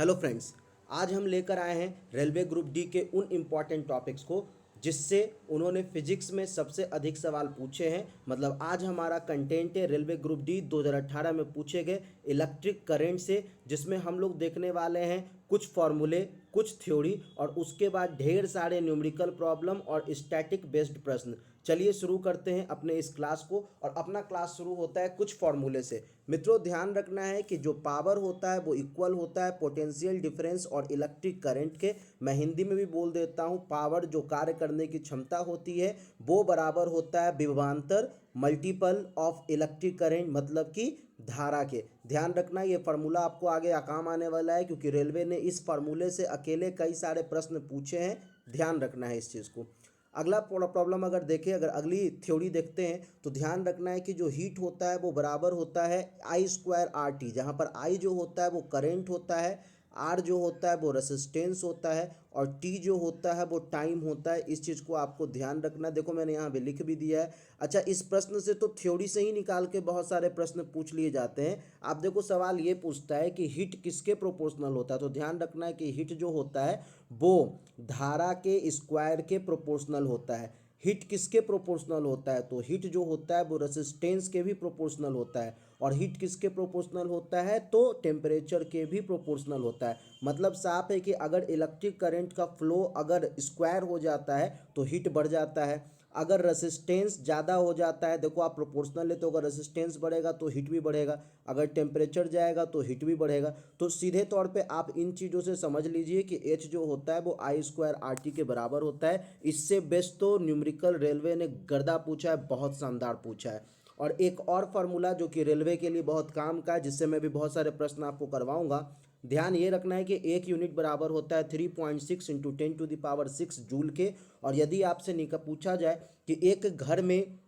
Hello friends. आज हम लेकर आए हैं रेलवे ग्रुप डी के उन इम्पॉर्टेंट टॉपिक्स को जिससे उन्होंने फिजिक्स में सबसे अधिक सवाल पूछे हैं। मतलब आज हमारा कंटेंट है रेलवे ग्रुप डी 2018 में पूछे गए इलेक्ट्रिक करंट से, जिसमें हम लोग देखने वाले हैं कुछ फॉर्मूले, कुछ थ्योरी और उसके बाद ढेर सारे न्यूमेरिकल प्रॉब्लम और स्टैटिक बेस्ड प्रश्न। चलिए शुरू करते हैं अपने इस क्लास को। और अपना क्लास शुरू होता है कुछ फॉर्मूले से। मित्रों, ध्यान रखना है कि जो पावर होता है वो इक्वल होता है पोटेंशियल डिफरेंस और इलेक्ट्रिक करंट के। मैं हिंदी में भी बोल देता हूँ, पावर जो कार्य करने की क्षमता होती है वो बराबर होता है विभवांतर मल्टीपल ऑफ इलेक्ट्रिक करंट, मतलब कि धारा के। ध्यान रखना, ये फार्मूला आपको आगे काम आने वाला है क्योंकि रेलवे ने इस फार्मूले से अकेले कई सारे प्रश्न पूछे हैं। ध्यान रखना है इस चीज़ को। अगला प्रॉब्लम अगर देखें, अगर अगली थ्योरी देखते हैं तो ध्यान रखना है कि जो हीट होता है वो बराबर होता है आई स्क्वायर आर टी, जहाँ पर आई जो होता है वो करंट होता है, आर जो होता है वो रेसिस्टेंस होता है और टी जो होता है वो टाइम होता है। इस चीज़ को आपको ध्यान रखना। देखो मैंने यहाँ पे लिख भी दिया है। अच्छा, इस प्रश्न से तो थ्योरी से ही निकाल के बहुत सारे प्रश्न पूछ लिए जाते हैं। आप देखो सवाल ये पूछता है कि हीट किसके प्रोपोर्शनल होता है, तो ध्यान रखना है कि हीट जो होता है वो धारा के स्क्वायर के प्रोपोर्शनल होता है। हीट किसके प्रोपोर्शनल होता है, तो हीट जो होता है वो रेसिस्टेंस के भी प्रोपोर्शनल होता है। और हीट किसके प्रोपोर्शनल होता है, तो टेम्परेचर के भी प्रोपोर्शनल होता है। मतलब साफ है कि अगर इलेक्ट्रिक करंट का फ्लो अगर स्क्वायर हो जाता है तो हीट बढ़ जाता है। अगर रेसिस्टेंस ज़्यादा हो जाता है, देखो आप प्रोपोर्शनल ले तो अगर रेसिस्टेंस बढ़ेगा तो हीट भी बढ़ेगा, अगर टेम्परेचर जाएगा तो हीट भी बढ़ेगा। तो सीधे तौर पे आप इन चीज़ों से समझ लीजिए कि एच जो होता है वो आई स्क्वायर आर टी के बराबर होता है। इससे बेस्ट तो न्यूमेरिकल रेलवे ने गर्दा पूछा है, बहुत शानदार पूछा है। और एक और फार्मूला जो कि रेलवे के लिए बहुत काम का है, जिससे मैं भी बहुत सारे प्रश्न आपको करवाऊंगा। ध्यान ये रखना है कि एक यूनिट बराबर होता है 3.6 इंटू 10⁶ जूल के। और यदि आपसे पूछा जाए कि एक घर में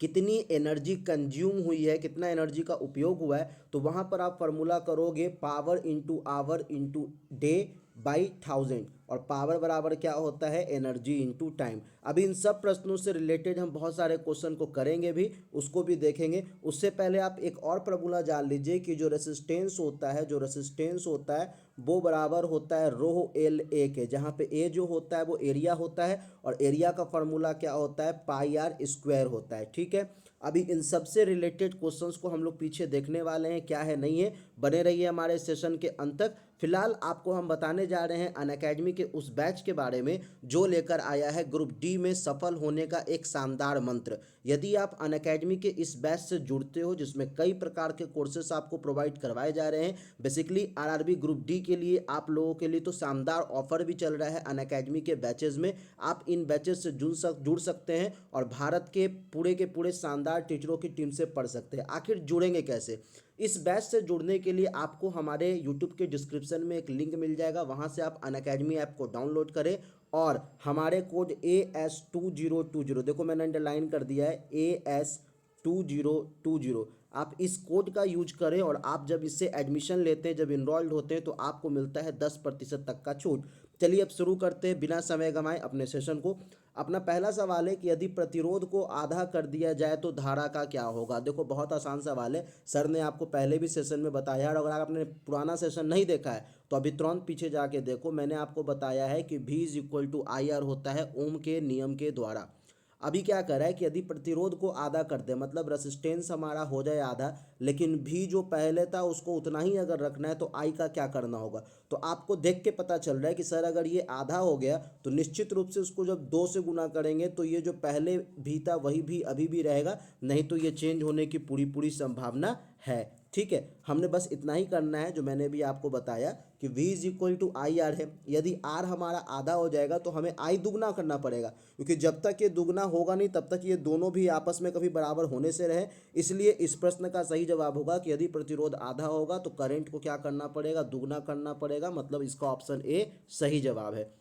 कितनी एनर्जी कंज्यूम हुई है, कितना एनर्जी का उपयोग हुआ है, तो वहाँ पर आप फार्मूला करोगे power into our into day by 1000। और पावर बराबर क्या होता है, एनर्जी इंटू टाइम। अभी इन सब प्रश्नों से रिलेटेड हम बहुत सारे क्वेश्चन को करेंगे भी, उसको भी देखेंगे। उससे पहले आप एक और फार्मूला जान लीजिए कि जो रेसिस्टेंस होता है, जो रेसिस्टेंस होता है वो बराबर होता है रो एल ए के, जहाँ पे ए जो होता है वो एरिया होता है और एरिया का फार्मूला क्या होता है, पाई आर स्क्वायर होता है। ठीक है, अभी इन सबसे रिलेटेड क्वेश्चंस को हम लोग पीछे देखने वाले हैं, क्या है नहीं है। बने रहिए हमारे सेशन के अंत तक। फिलहाल आपको हम बताने जा रहे हैं अनअकैडमी के उस बैच के बारे में जो लेकर आया है ग्रुप डी में सफल होने का एक शानदार मंत्र। यदि आप अनअकैडमी के इस बैच से जुड़ते हो, जिसमें कई प्रकार के कोर्सेस आपको प्रोवाइड करवाए जा रहे हैं, बेसिकली आरआरबी ग्रुप डी के लिए आप लोगों के लिए तो शानदार ऑफर भी चल रहा है अनअकैडमी के बैचेज में। आप इन बैचेज से जुड़ सकते हैं और भारत के पूरे शानदार टीचरों की टीम से पढ़ सकते हैं। आखिर जुड़ेंगे कैसे? इस बैच से जुड़ने के लिए आपको हमारे यूट्यूब के डिस्क्रिप्शन में एक लिंक मिल जाएगा, वहां से आप अनअकैडमी ऐप को डाउनलोड करें और हमारे कोड AS2020, देखो मैंने अंडरलाइन कर दिया है AS2020, आप इस कोड का यूज करें और आप जब इससे एडमिशन लेते हैं, जब इनरोल्ड होते हैं, तो आपको मिलता है 10% तक का छूट। चलिए अब शुरू करते हैं बिना समय गंवाए अपने सेशन को। अपना पहला सवाल है कि यदि प्रतिरोध को आधा कर दिया जाए तो धारा का क्या होगा। देखो बहुत आसान सवाल है, सर ने आपको पहले भी सेशन में बताया है और अगर आपने पुराना सेशन नहीं देखा है तो अभी तुरंत पीछे जाके देखो। मैंने आपको बताया है कि V is equal to I R होता है ओम के नियम के द्वारा। अभी क्या कर रहा है कि यदि प्रतिरोध को आधा कर दे, मतलब रेसिस्टेंस हमारा हो जाए आधा, लेकिन भी जो पहले था उसको उतना ही अगर रखना है तो आई का क्या करना होगा। तो आपको देख के पता चल रहा है कि सर अगर ये आधा हो गया तो निश्चित रूप से उसको जब 2 से गुना करेंगे तो ये जो पहले भी था वही भी अभी भी रहेगा, नहीं तो ये चेंज होने की पूरी संभावना है। ठीक है, हमने बस इतना ही करना है जो मैंने भी आपको बताया कि V is equal to I R है। यदि R हमारा आधा हो जाएगा तो हमें I दुगना करना पड़ेगा, क्योंकि जब तक ये दुगना होगा नहीं तब तक ये दोनों भी आपस में कभी बराबर होने से रहे। इसलिए इस प्रश्न का सही जवाब होगा कि यदि प्रतिरोध आधा होगा तो करंट को क्या करना पड़ेगा, दुगना करना पड़ेगा। मतलब इसका ऑप्शन ए सही जवाब है।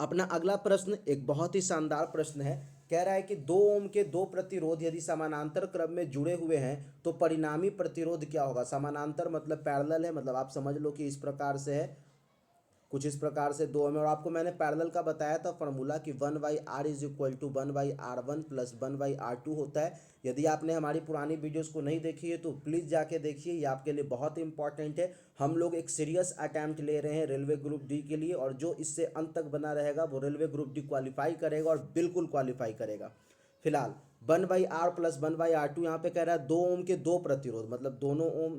अपना अगला प्रश्न एक बहुत ही शानदार प्रश्न है। कह रहा है कि 2 ओम के 2 प्रतिरोध यदि समानांतर क्रम में जुड़े हुए हैं तो परिणामी प्रतिरोध क्या होगा। समानांतर मतलब पैरेलल है, मतलब आप समझ लो कि इस प्रकार से है। कुछ इस प्रकार से 2 में, और आपको मैंने पैरेलल का बताया था फॉर्मूला कि 1/r is equal to 1/r1 plus 1/r2 होता है। यदि आपने हमारी पुरानी वीडियोस को नहीं देखी है तो प्लीज़ जाके देखिए, ये आपके लिए बहुत इंपॉर्टेंट है। हम लोग एक सीरियस अटैम्प्ट ले रहे हैं रेलवे ग्रुप डी के लिए, और जो इससे अंत तक बना रहेगा वो रेलवे ग्रुप डी क्वालिफाई करेगा और बिल्कुल क्वालिफाई करेगा। फिलहाल 1/r प्लस 1/r2 यहाँ पे कह रहा है 2 ओम के 2 प्रतिरोध, मतलब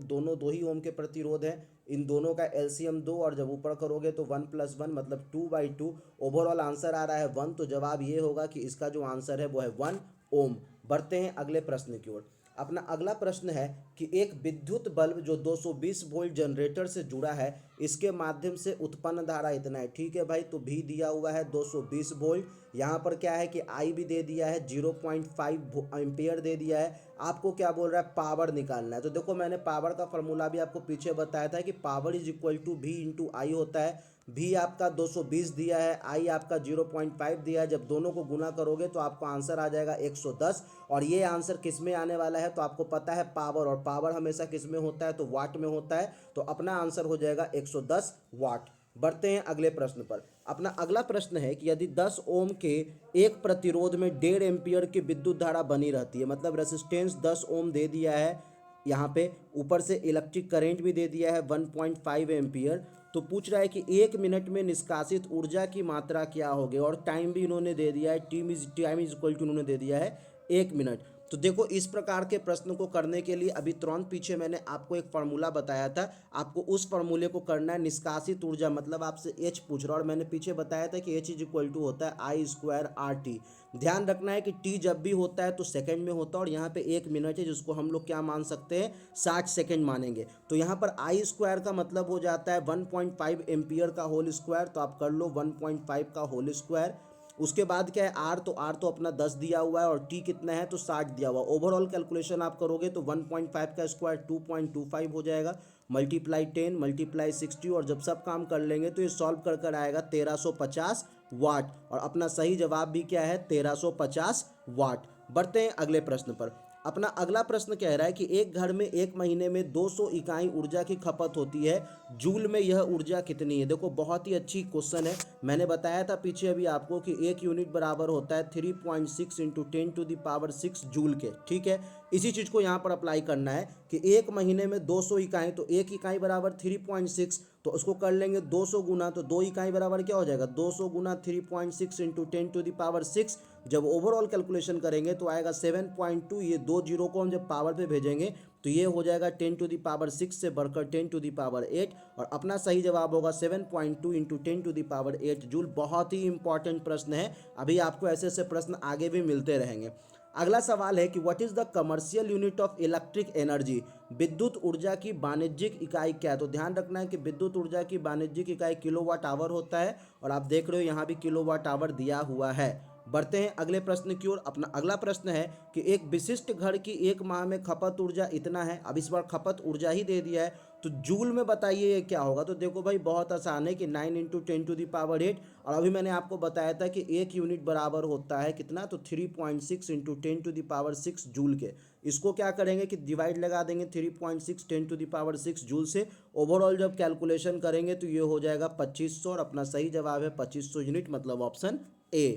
दोनों 2 ही ओम के प्रतिरोध हैं। इन दोनों का एलसीएम 2, और जब ऊपर करोगे तो 1 + 1 मतलब 2/2। ओवरऑल आंसर आ रहा है 1, तो जवाब ये होगा कि इसका जो आंसर है वो है 1 ओम। बढ़ते हैं अगले प्रश्न की ओर। अपना अगला प्रश्न है कि एक विद्युत बल्ब जो 220 वोल्ट जनरेटर से जुड़ा है, इसके माध्यम से उत्पन्न धारा इतना है। ठीक है भाई, तो भी दिया हुआ है 220 वोल्ट। यहाँ पर क्या है कि आई भी दे दिया है, 0.5 एम्पियर दे दिया है। आपको क्या बोल रहा है, पावर निकालना है। तो देखो मैंने पावर का फॉर्मूला भी आपको पीछे बताया था कि power is equal to V into I होता है। भी आपका 220 दिया है, आई आपका 0.5 दिया है। जब दोनों को गुना करोगे तो आपको आंसर आ जाएगा 110। और ये आंसर किस में आने वाला है, तो आपको पता है पावर, और पावर हमेशा किस में होता है, तो वाट में होता है। तो अपना आंसर हो जाएगा 110 वाट। बढ़ते हैं अगले प्रश्न पर। अपना अगला प्रश्न है कि यदि 10 ओम के एक प्रतिरोध में 1.5 एम्पियर की विद्युत धारा बनी रहती है, मतलब रेसिस्टेंस 10 ओम दे दिया है, यहाँ पे ऊपर से इलेक्ट्रिक करंट भी दे दिया है 1.5 एम्पियर, तो पूछ रहा है कि 1 मिनट में निष्कासित ऊर्जा की मात्रा क्या होगी, और टाइम भी इन्होंने दे दिया है, टाइम इज इक्वल टू इन्होंने दे दिया है 1 मिनट। तो देखो इस प्रकार के प्रश्न को करने के लिए अभी तुरंत पीछे मैंने आपको एक फार्मूला बताया था, आपको उस फार्मूले को करना है। निष्कासित ऊर्जा मतलब आपसे H पूछ रहा है, और मैंने पीछे बताया था कि H इज इक्वल टू होता है I²RT। ध्यान रखना है कि T जब भी होता है तो सेकंड में होता है, और यहाँ पे 1 मिनट है जिसको हम लोग क्या मान सकते हैं, 60 सेकंड मानेंगे। तो यहाँ पर I² का मतलब हो जाता है 1.5 एम्पियर का होल स्क्वायर, तो आप कर लो 1.5 का होल स्क्वायर। उसके बाद क्या है आर, तो आर तो अपना 10 दिया हुआ है, और टी कितना है, तो 60 दिया हुआ। ओवरऑल कैलकुलेशन आप करोगे तो 1.5 का स्क्वायर 2.25 हो जाएगा, मल्टीप्लाई 10 मल्टीप्लाई 60, और जब सब काम कर लेंगे तो ये सॉल्व कर कर आएगा 1350 वाट। और अपना सही जवाब भी क्या है, 1350 वाट। बढ़ते हैं अगले प्रश्न पर। अपना अगला प्रश्न कह रहा है कि एक घर में एक महीने में 200 इकाई ऊर्जा की खपत होती है, जूल में यह ऊर्जा कितनी है। देखो बहुत ही अच्छी क्वेश्चन है। मैंने बताया था पीछे अभी आपको कि एक यूनिट बराबर होता है 3.6 इंटू 10⁶ जूल के। ठीक है, इसी चीज़ को यहाँ पर अप्लाई करना है कि एक महीने में 200 इकाई, तो एक इकाई बराबर 3.6, तो उसको कर लेंगे 200 गुना, तो 2 इकाई बराबर क्या हो जाएगा, 200 गुना 3.6 इंटू 10⁶। जब ओवरऑल कैलकुलेशन करेंगे तो आएगा 7.2। ये 2 जीरो को हम जब पावर पे भेजेंगे तो ये हो जाएगा 10⁶ से बढ़कर 10⁸, और अपना सही जवाब होगा 7.2 इंटू 10⁸ जूल। बहुत ही इंपॉर्टेंट प्रश्न है, अभी आपको ऐसे ऐसे प्रश्न आगे भी मिलते रहेंगे। अगला सवाल है कि what is the commercial unit of electric energy. विद्युत ऊर्जा की वाणिज्यिक इकाई क्या है। तो ध्यान रखना है कि विद्युत ऊर्जा की वाणिज्यिक इकाई किलोवाट आवर होता है, और आप देख रहे हो यहाँ भी किलोवाट आवर दिया हुआ है। बढ़ते हैं अगले प्रश्न की ओर। अपना अगला प्रश्न है कि एक विशिष्ट घर की एक माह में खपत ऊर्जा इतना है। अब इस बार खपत ऊर्जा ही दे दिया है, तो जूल में बताइए ये क्या होगा। तो देखो भाई बहुत आसान है कि 9 इंटू 10⁸, और अभी मैंने आपको बताया था कि एक यूनिट बराबर होता है कितना, तो 3.6 इंटू 10⁶ जूल के। इसको क्या करेंगे कि डिवाइड लगा देंगे 3.6 10⁶ जूल से। ओवरऑल जब कैलकुलेशन करेंगे तो ये हो जाएगा 2500, और अपना सही जवाब है 2500 यूनिट, मतलब ऑप्शन ए।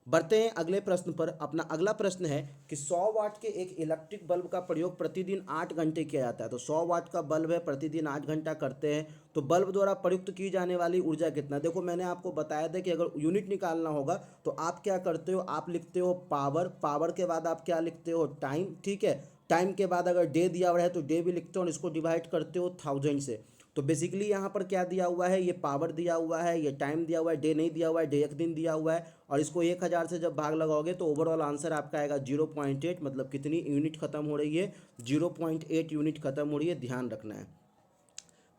बढ़ते हैं अगले प्रश्न पर। अपना अगला प्रश्न है कि 100 वाट के एक इलेक्ट्रिक बल्ब का प्रयोग प्रतिदिन 8 घंटे किया जाता है। तो 100 वाट का बल्ब है, प्रतिदिन 8 घंटा करते हैं, तो बल्ब द्वारा प्रयुक्त की जाने वाली ऊर्जा कितना। देखो मैंने आपको बताया था कि अगर यूनिट निकालना होगा तो आप क्या करते हो, आप लिखते हो पावर, पावर के बाद आप क्या लिखते हो, टाइम। ठीक है, टाइम के बाद अगर डे दिया हुआ है तो डे भी लिखते हो, और इसको डिवाइड करते हो 1000 से। तो बेसिकली यहाँ पर क्या दिया हुआ है, ये पावर दिया हुआ है, ये टाइम दिया हुआ है, डे नहीं दिया हुआ है, डे एक दिन दिया हुआ है, और इसको 1000 से जब भाग लगाओगे तो ओवरऑल आंसर आपका आएगा 0.8। मतलब कितनी यूनिट खत्म हो रही है, 0.8 यूनिट खत्म हो रही है, ध्यान रखना है।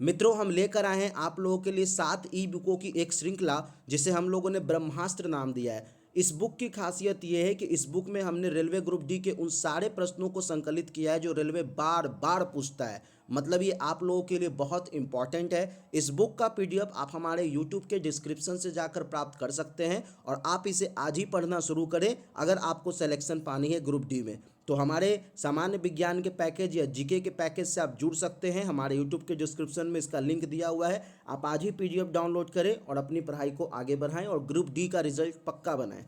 मित्रों हम लेकर आए हैं आप लोगों के लिए 7 ई बुकों की एक श्रृंखला, जिसे हम लोगों ने ब्रह्मास्त्र नाम दिया है। इस बुक की खासियत यह है कि इस बुक में हमने रेलवे ग्रुप डी के उन सारे प्रश्नों को संकलित किया है जो रेलवे बार बार पूछता है। मतलब ये आप लोगों के लिए बहुत इंपॉर्टेंट है। इस बुक का पीडीएफ आप हमारे यूट्यूब के डिस्क्रिप्शन से जाकर प्राप्त कर सकते हैं, और आप इसे आज ही पढ़ना शुरू करें अगर आपको सिलेक्शन पानी है ग्रुप डी में। तो हमारे सामान्य विज्ञान के पैकेज या जीके के पैकेज से आप जुड़ सकते हैं। हमारे यूट्यूब के डिस्क्रिप्शन में इसका लिंक दिया हुआ है। आप आज ही पीडीएफ डाउनलोड करें और अपनी पढ़ाई को आगे बढ़ाएं और ग्रुप डी का रिजल्ट पक्का बनाएं।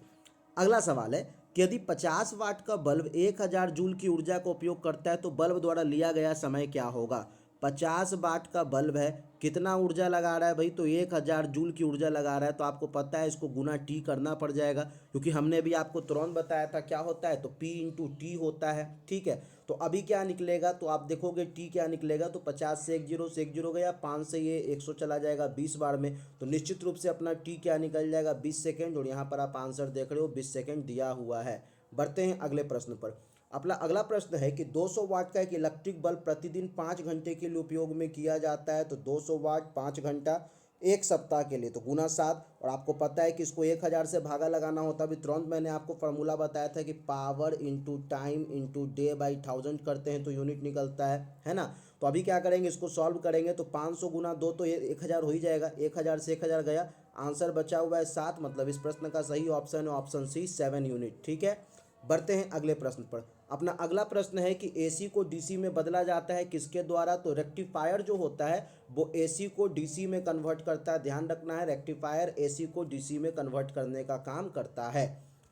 अगला सवाल है कि यदि 50 वाट का बल्ब 1000 जूल की ऊर्जा का उपयोग करता है तो बल्ब द्वारा लिया गया समय क्या होगा। 50 वाट का बल्ब है, कितना ऊर्जा लगा रहा है भाई, तो 1000 जूल की ऊर्जा लगा रहा है। तो आपको पता है इसको गुना टी करना पड़ जाएगा, क्योंकि हमने भी आपको तुरंत बताया था क्या होता है, तो पी इंटू टी होता है। ठीक है, तो अभी क्या निकलेगा, तो आप देखोगे टी क्या निकलेगा, तो 50 से 1 0 गया, 5 से ये 100 चला जाएगा 20 बार में, तो निश्चित रूप से अपना टी क्या निकल जाएगा 20 सेकेंड। और यहाँ पर आप आंसर देख रहे हो 20 सेकेंड दिया हुआ है। बढ़ते हैं अगले प्रश्न पर। अपना अगला प्रश्न है कि 200 वाट का एक इलेक्ट्रिक बल्ब प्रतिदिन 5 घंटे के लिए उपयोग में किया जाता है। तो 200 वाट 5 घंटा, एक सप्ताह के लिए, तो गुना 7। और आपको पता है कि इसको 1000 से भागा लगाना होता है। अभी तुरंत मैंने आपको फार्मूला बताया था कि power into time into day by 1000 करते हैं तो यूनिट निकलता है ना। तो अभी क्या करेंगे, इसको सॉल्व करेंगे तो 500 गुना 2 तो ये 1000 हो ही जाएगा। 1000 से 1000 गया, आंसर बचा हुआ है 7। मतलब इस प्रश्न का सही ऑप्शन है ऑप्शन सी 7 यूनिट। ठीक है, बढ़ते हैं अगले प्रश्न पर। अपना अगला प्रश्न है कि एसी को डीसी में बदला जाता है किसके द्वारा। तो रेक्टिफायर जो होता है वो एसी को डीसी में कन्वर्ट करता है। ध्यान रखना है, रेक्टिफायर एसी को डीसी में कन्वर्ट करने का काम करता है।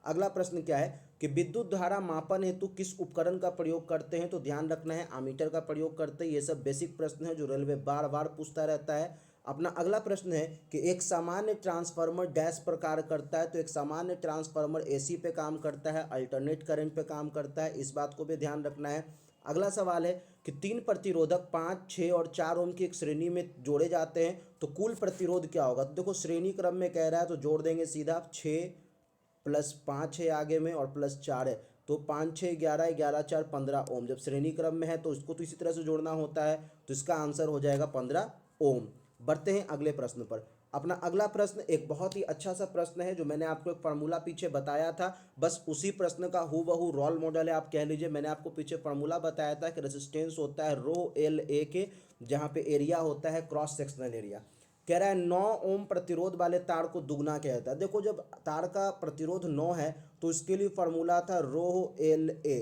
अगला प्रश्न क्या है कि विद्युत धारा मापन हेतु किस उपकरण का प्रयोग करते हैं। तो ध्यान रखना है, आमीटर का प्रयोग करते हैं। ये सब बेसिक प्रश्न है जो रेलवे बार बार पूछता रहता है। अपना अगला प्रश्न है कि एक सामान्य ट्रांसफार्मर डैश पर कार्य करता है। तो एक सामान्य ट्रांसफार्मर एसी पे काम करता है, अल्टरनेट करंट पे काम करता है, इस बात को भी ध्यान रखना है। अगला सवाल है कि 3 प्रतिरोधक 5, 6 और 4 ओम की एक श्रेणी में जोड़े जाते हैं तो कुल प्रतिरोध क्या होगा। तो देखो श्रेणी क्रम में कह रहा है तो जोड़ देंगे सीधा, 6 प्लस 5 है आगे में और प्लस 4 है, तो 5 6 11, 11 4 15 ओम। जब श्रेणी क्रम में है तो इसको तो इसी तरह से जोड़ना होता है, तो इसका आंसर हो जाएगा 15 ओम। बढ़ते हैं अगले प्रश्न पर। अपना अगला प्रश्न एक बहुत ही अच्छा सा प्रश्न है जो मैंने आपको एक फार्मूला पीछे बताया था, बस उसी प्रश्न का हूबहू रोल मॉडल है आप कह लीजिए। मैंने आपको पीछे फार्मूला बताया था कि रेजिस्टेंस होता है रो एल ए के, जहाँ पे एरिया होता है क्रॉस सेक्शनल एरिया। कह रहा है 9 ओम प्रतिरोध वाले तार को दुगना कहता है। देखो जब तार का प्रतिरोध 9 है तो इसके लिए फार्मूला था रो एल ए।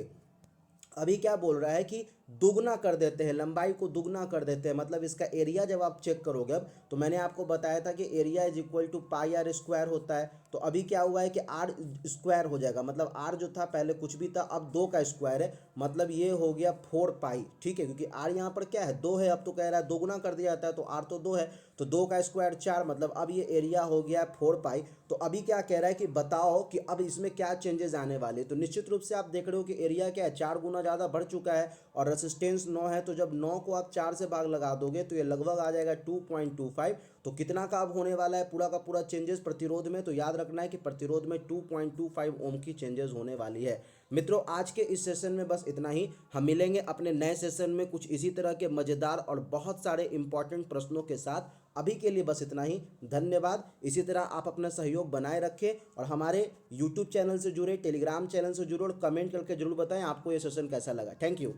अभी क्या बोल रहा है कि दुगना कर देते हैं, लंबाई को दुगना कर देते हैं। मतलब इसका एरिया जब आप चेक करोगे, अब तो मैंने आपको बताया था कि area is equal to pi R square होता है। तो अभी क्या हुआ है कि आर स्क्वायर हो जाएगा, मतलब आर जो था पहले कुछ भी था, अब 2 का स्क्वायर है, मतलब ये हो गया 4 पाई। ठीक है, क्योंकि आर यहाँ पर क्या है 2 है, अब तो कह रहा है दोगुना कर दिया जाता है, तो आर तो 2 है, तो 2 का स्क्वायर 4, मतलब अब ये एरिया हो गया 4 पाई। तो अभी क्या कह रहा है कि बताओ कि अब इसमें क्या चेंजेस आने वाले। तो निश्चित रूप से आप देख रहे हो कि एरिया क्या है 4 गुना ज़्यादा बढ़ चुका है और रेसिस्टेंस 9 है। तो जब 9 को आप 4 से भाग लगा दोगे तो ये लगभग आ जाएगा 2.25। तो कितना का अब होने वाला है पूरा का पूरा चेंजेस प्रतिरोध में। तो याद रखना है कि प्रतिरोध में 2.25 ओम की चेंजेस होने वाली है। मित्रों आज के इस सेशन में बस इतना ही। हम मिलेंगे अपने नए सेशन में कुछ इसी तरह के मज़ेदार और बहुत सारे इंपॉर्टेंट प्रश्नों के साथ। अभी के लिए बस इतना ही, धन्यवाद। इसी तरह आप अपना सहयोग बनाए रखें और हमारे यूट्यूब चैनल से जुड़े, टेलीग्राम चैनल से जुड़े और कमेंट करके जरूर बताएं आपको ये सेशन कैसा लगा। Thank you.